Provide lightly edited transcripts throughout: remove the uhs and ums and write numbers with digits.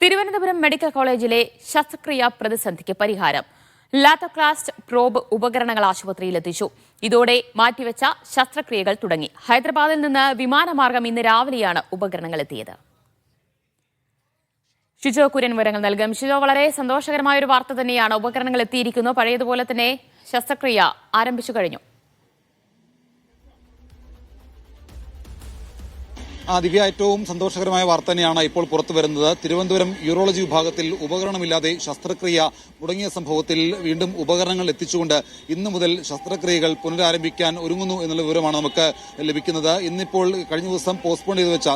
Thiruvananthapuram medical കോളേജിലെ ശസ്ത്രക്രിയ പ്രതിസന്ധിക്ക് പരിഹാരം. ലാത്തോക്ലാസ്റ്റ് പ്രോബ് ഉപകരണങ്ങൾ ആശുപത്രിയിലെത്തിച്ചു. ഇതോടെ മാറ്റിവെച്ച ശസ്ത്രക്രിയകൾ തുടങ്ങി. ഹൈദരാബാദിൽ നിന്ന് വിമാനമാർഗം ഇന്ന് രാവിലെയാണ് ഉപകരണങ്ങൾ എത്തിയത്. ഷിജോ കുര്യൻ വിവരങ്ങൾ നൽകും. ഷിജോ, വളരെ സന്തോഷകരമായ ഒരു വാർത്ത തന്നെയാണ്. ഉപകരണങ്ങൾ എത്തിയിരിക്കുന്നു. പഴയതുപോലെ തന്നെ ശസ്ത്രക്രിയ ആരംഭിച്ചു കഴിഞ്ഞു. ദിവ്യ, ഏറ്റവും സന്തോഷകരമായ വാർത്ത തന്നെയാണ് ഇപ്പോൾ പുറത്തു വരുന്നത്. തിരുവനന്തപുരം യൂറോളജി വിഭാഗത്തിൽ ഉപകരണമില്ലാതെ ശസ്ത്രക്രിയ മുടങ്ങിയ സംഭവത്തിൽ വീണ്ടും ഉപകരണങ്ങൾ എത്തിച്ചുകൊണ്ട് ഇന്നു മുതൽ ശസ്ത്രക്രിയകൾ പുനരാരംഭിക്കാൻ ഒരുങ്ങുന്നു എന്നുള്ള വിവരമാണ് നമുക്ക് ലഭിക്കുന്നത്. ഇന്നിപ്പോൾ കഴിഞ്ഞ ദിവസം പോസ്റ്റ്പോൺ ചെയ്തു വെച്ച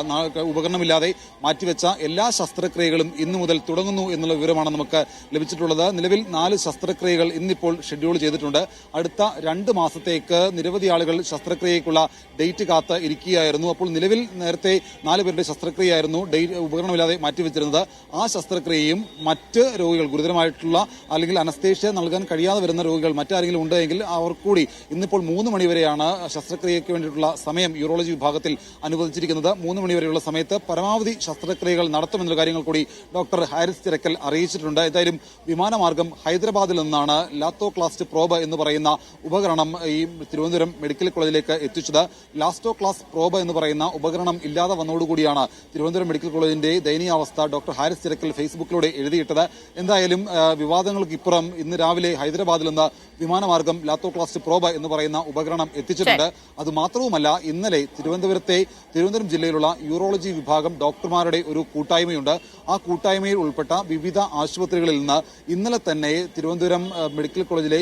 ഉപകരണമില്ലാതെ മാറ്റിവെച്ച എല്ലാ ശസ്ത്രക്രിയകളും ഇന്നു മുതൽ തുടങ്ങുന്നു എന്നുള്ള വിവരമാണ് നമുക്ക് ലഭിച്ചിട്ടുള്ളത്. നിലവിൽ 4 ശസ്ത്രക്രിയകൾ ഇന്നിപ്പോൾ ഷെഡ്യൂൾ ചെയ്തിട്ടുണ്ട്. അടുത്ത 2 മാസത്തേക്ക് നിരവധി ആളുകൾ ശസ്ത്രക്രിയയ്ക്കുള്ള ഡേറ്റ് കാത്ത് ഇരിക്കുകയായിരുന്നു. അപ്പോൾ നിലവിൽ നേരത്തെ 4 പേരുടെ ശസ്ത്രക്രിയയായിരുന്നു ഉപകരണമില്ലാതെ മാറ്റിവെച്ചിരുന്നത്. ആ ശസ്ത്രക്രിയയും മറ്റ് രോഗികൾ, ഗുരുതരമായിട്ടുള്ള അല്ലെങ്കിൽ അനസ്തേഷ്യ നൽകാൻ കഴിയാതെ വരുന്ന രോഗികൾ മറ്റാരെങ്കിലും ഉണ്ടെങ്കിൽ അവർ കൂടി ഇന്നിപ്പോൾ 3 മണിവരെയാണ് ശസ്ത്രക്രിയയ്ക്ക് വേണ്ടിയിട്ടുള്ള സമയം യൂറോളജി വിഭാഗത്തിൽ അനുവദിച്ചിരിക്കുന്നത്. 3 മണിവരെയുള്ള സമയത്ത് പരമാവധി ശസ്ത്രക്രിയകൾ നടത്തുമെന്നുള്ള കാര്യങ്ങൾ കൂടി ഡോക്ടർ ഹാരിസ് ചിറക്കൽ അറിയിച്ചിട്ടുണ്ട്. എന്തായാലും വിമാനമാർഗം ഹൈദരാബാദിൽ നിന്നാണ് ലാത്തോക്ലാസ്റ്റ് പ്രോബ് എന്ന് പറയുന്ന ഉപകരണം ഈ തിരുവനന്തപുരം മെഡിക്കൽ കോളേജിലേക്ക് എത്തിച്ചത്. ലാസ്റ്റോക്ലാസ്റ്റ് പ്രോബ് എന്ന് പറയുന്ന ഉപകരണം ഇല്ലാതെ വന്നതോടുകൂടിയാണ് തിരുവനന്തപുരം മെഡിക്കൽ കോളേജിന്റെ ദയനീയാവസ്ഥ ഡോക്ടർ ഹാരിസ് ചിറക്കൽ ഫേസ്ബുക്കിലൂടെ എഴുതിയിട്ടത്. എന്തായാലും വിവാദങ്ങൾക്കിപ്പുറം ഇന്ന് രാവിലെ ഹൈദരാബാദിൽ നിന്ന് വിമാനമാർഗം ലാത്തോക്ലാസ്റ്റ് പ്രോബ് എന്ന് പറയുന്ന ഉപകരണം എത്തിച്ചിട്ടുണ്ട്. അതുമാത്രവുമല്ല, ഇന്നലെ തിരുവനന്തപുരം ജില്ലയിലുള്ള യൂറോളജി വിഭാഗം ഡോക്ടർമാരുടെ ഒരു കൂട്ടായ്മയുണ്ട്. ആ കൂട്ടായ്മയിൽ ഉൾപ്പെട്ട വിവിധ ആശുപത്രികളിൽ നിന്ന് ഇന്നലെ തന്നെ തിരുവനന്തപുരം മെഡിക്കൽ കോളേജിലെ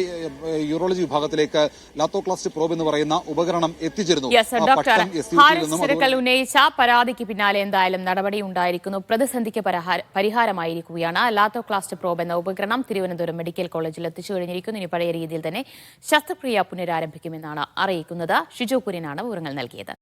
യൂറോളജി വിഭാഗത്തിലേക്ക് ലാത്തോക്ലാസ്റ്റ് പ്രോബ് എന്ന് പറയുന്ന ഉപകരണം എത്തിച്ചിരുന്നു. ഉന്നയിച്ച പരാതിക്ക് പിന്നാലെ എന്തായാലും നടപടി ഉണ്ടായിരിക്കുന്നു. പ്രതിസന്ധിക്ക് പരിഹാരമായിരിക്കുകയാണ്. ലാത്തോക്ലാസ്റ്റ് പ്രോബ് എന്ന ഉപകരണം തിരുവനന്തപുരം മെഡിക്കൽ കോളേജിൽ എത്തിച്ചു കഴിഞ്ഞിരിക്കുന്നു. ഇനി പഴയ രീതിയിൽ തന്നെ ശസ്ത്രക്രിയ പുനരാരംഭിക്കുമെന്നാണ് അറിയിക്കുന്നത്. ഷിജോ കുര്യനാണ് വിവരങ്ങൾ നൽകിയത്.